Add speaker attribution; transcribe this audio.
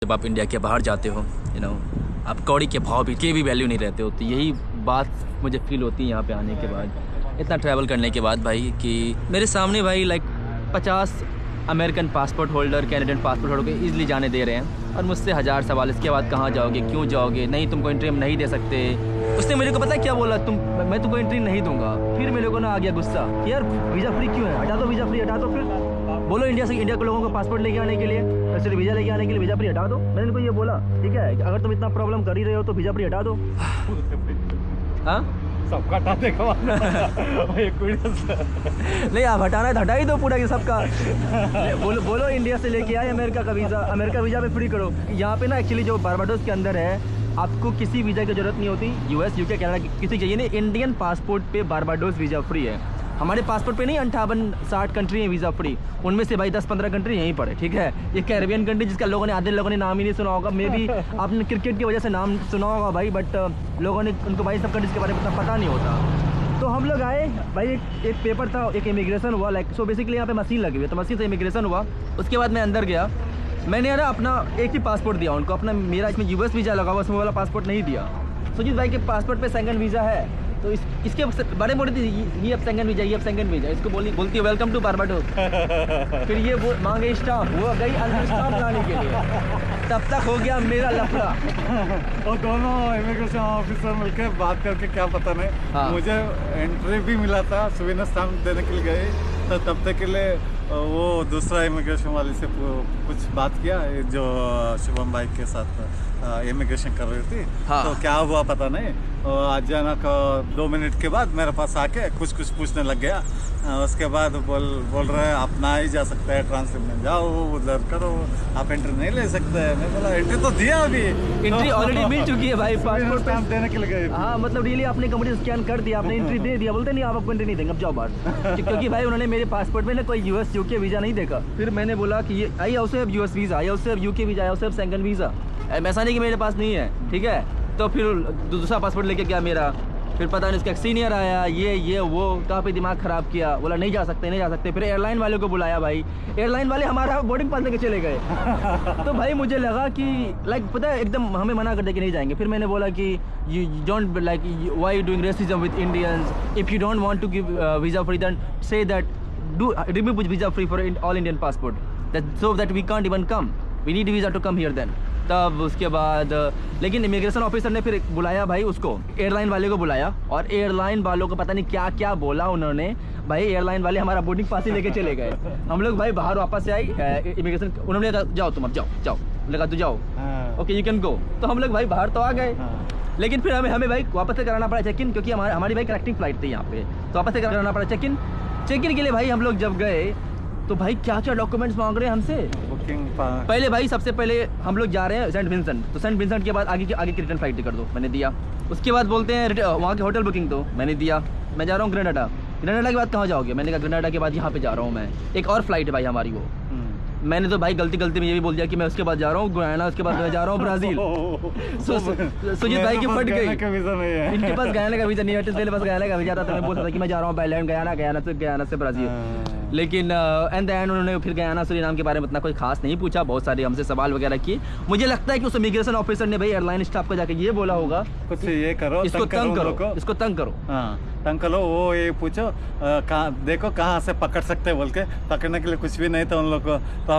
Speaker 1: जब आप इंडिया के बाहर जाते हो आप कौड़ी के भाव भी वैल्यू नहीं रहते हो। तो यही बात मुझे फील होती है यहाँ पे आने के बाद, इतना ट्रैवल करने के बाद भाई, कि मेरे सामने भाई 50 American passport holder, Canadian passport holder को ईजिली जाने दे रहे हैं और मुझसे 1000 सवाल। इसके बाद कहाँ जाओगे, क्यों जाओगे, नहीं तुमको एंट्री हम नहीं दे सकते। उसने मेरे को पता है क्या बोला, मैं तुमको एंट्री नहीं दूंगा। फिर मेरे को आ गया गुस्सा कि यार वीज़ा फ्री क्यों है, हटा दो वीज़ा फ्री, हटा दो। फिर बोलो इंडिया के लोगों को पासपोर्ट लेके आने के लिए, वैसे वीज़ा लेके आने के लिए वीज़ा फ्री हटा दो। मैंने उनको ये बोला, ठीक है अगर तुम इतना प्रॉब्लम कर ही रहे हो तो वीज़ा फ्री हटा दो। हाँ
Speaker 2: सबका हटा देगा
Speaker 1: नहीं, आप हटाना है तो हटा ही दो पूरा, कि सबका बोलो इंडिया से लेके आए अमेरिका का वीज़ा, अमेरिका वीज़ा पे फ्री करो। यहाँ पे ना एक्चुअली जो बारबाडोस के अंदर है आपको किसी वीज़ा की ज़रूरत नहीं होती। यूएस, यूके, कनाडा किसी चाहिए नहीं। इंडियन पासपोर्ट पे बारबाडोस वीज़ा फ्री है। हमारे पासपोर्ट पे नहीं 58-60 कंट्री है वीज़ा फ्री, उनमें से भाई 10-15 कंट्री यहीं पर है, ठीक है। ये कैरेबियन कंट्री जिसका आधे लोगों ने नाम ही नहीं सुना होगा, मे भी आपने क्रिकेट की वजह से नाम सुना होगा भाई, बट लोगों ने उनको भाई सब कंट्रीज के बारे में उतना पता नहीं होता। तो हम लोग आए भाई, एक पेपर था, एक इमिग्रेशन हुआ, सो बेसिकली यहाँ पे मशीन लगी हुई है, तो मशीन से इमिग्रेशन हुआ। उसके बाद मैं अंदर गया, मैंने ना अपना एक ही पासपोर्ट दिया उनको, अपना मेरा इसमें यूएस वीज़ा लगा हुआ, उसमें वाला पासपोर्ट नहीं दिया। सुजीत भाई के पासपोर्ट पे सेकंड वीज़ा है, तो इसके बारे में बोली थी ये अब सेकंड वीज़ा, ये अब सेकंड वीज़ा। इसको बोलती है वेलकम टू बारबाडोस। फिर ये वो मांगे स्टाम्प, वो गई अंदर स्टाम्प लाने के लिए, तब तक हो गया मेरा लफड़ा।
Speaker 2: और दोनों इमिग्रेशन ऑफिसर मिलकर बात करके क्या पता नहीं,
Speaker 1: हाँ।
Speaker 2: मुझे एंट्री भी मिला था, सुविधा स्टाम्प देने के लिए गए, तो तब तक के लिए वो दूसरा इमिग्रेशन वाले से कुछ बात किया, जो शुभम भाई के साथ इमिग्रेशन कर रही थी।
Speaker 1: हाँ।
Speaker 2: तो क्या हुआ पता नहीं, अचानक 2 मिनट के बाद मेरे पास आके कुछ पूछने लग गया। उसके बाद बोल रहे हैं आप ना ही जा सकते हैं, ट्रांसलेट में जाओ, उधर करो, आप एंट्री नहीं ले सकते। मैं बोला एंट्री तो दिया, अभी
Speaker 1: एंट्री ऑलरेडी मिल चुकी है भाई, पासपोर्ट
Speaker 2: स्टाम्प देने के लिए गए।
Speaker 1: हाँ मतलब रियली आपने कंप्यूटर स्कैन कर दिया, आपने एंट्री दे दिया, बोलते नहीं आप आपको एंट्री नहीं देंगे, अब जाओ बाहर। क्योंकि भाई उन्होंने मेरे पासपोर्ट में ना कोई यूएस यूके वीज़ा नहीं देखा। फिर मैंने बोला कि ये आई हाउ से अब यूएस वीज़ा, आई हाउ से अब यूके वीज़ा, आई हाउ से अब सेकंड वीज़ा। ऐसा नहीं कि मेरे पास नहीं है, ठीक है। तो फिर दूसरा पासपोर्ट लेके गया मेरा, फिर पता नहीं उसका एक सीनियर आया, ये वो काफ़ी दिमाग ख़राब किया, बोला नहीं जा सकते, नहीं जा सकते। फिर एयरलाइन वाले को बुलाया भाई, एयरलाइन वाले हमारा बोर्डिंग पास लेके चले गए। तो भाई मुझे लगा कि पता है एकदम हमें मना कर दे कि नहीं जाएंगे। फिर मैंने बोला कि you don't why you doing racism with Indians, if you don't want to give visa free then say that do remove visa free for all Indian passport, that so that we can't even come, we need visa to come here then. तब उसके बाद लेकिन immigration officer ने फिर बुलाया भाई उसको, airline वाले को बुलाया, और एयरलाइन वालों को पता नहीं क्या क्या बोला उन्होंने भाई। एयरलाइन वाले हमारा बोर्डिंग पास ही लेके चले गए। हम लोग भाई बाहर वापस से आई, इमिग्रेशन उन्होंने कहा जाओ तुम अब जाओ, लगा तू जाओ, ओके यू कैन गो। तो हम लोग भाई बाहर तो आ गए, लेकिन फिर हमें भाई वापस से कराना पड़ा चेक इन, क्योंकि हमारी भाई कनेक्टिंग फ्लाइट थी यहाँ पे, तो वापस से कराना पड़ा चेक इन के लिए। भाई हम लोग जब गए तो भाई क्या क्या डॉक्यूमेंट्स मांग रहे हैं हमसे। पहले भाई सबसे पहले हम लोग जा रहे हैं सेंट विंसेंट, तो सेंट विंसेंट के बाद आगे की रिटर्न फ्लाइट टिकट दो, मैंने दिया। उसके बाद बोलते हैं वहाँ के होटल बुकिंग दो, मैंने दिया। मैं जा रहा हूँ ग्रेनाडा के बाद कहाँ जाओगे, मैंने कहा ग्रेनाडा के बाद यहाँ पे जा रहा हूँ मैं, एक और फ्लाइट है भाई हमारी वो। मैंने तो भाई गलती में ये भी बोल दिया कि मैं उसके बाद जा रहा हूँ गुयाना, उसके बाद मैं जा रहा हूँ ब्राज़ील। सुजीत भाई की फट गई, इनके पास गयाना का वीज़ा नहीं है, मेरे पास गयाना का वीज़ा था, तो मैं बोल सकता कि मैं जा रहा हूँ बायलैंड गयाना से ब्राज़ील। लेकिन एंड द एंड उन्होंने फिर गयाना सूरीनाम के बारे में इतना कोई खास नहीं पूछा, बहुत सारे हमसे सवाल वगैरह किए। मुझे लगता है कि उस इमिग्रेशन ऑफिसर ने भाई एयरलाइन स्टाफ को जाके ये बोला होगा कुछ ये करो, इसको तंग करो,
Speaker 2: तंग करो, वो ये पूछो देखो कहाँ से पकड़ सकते हैं बोल के। पकड़ने के लिए कुछ भी नहीं था उन लोग को। तो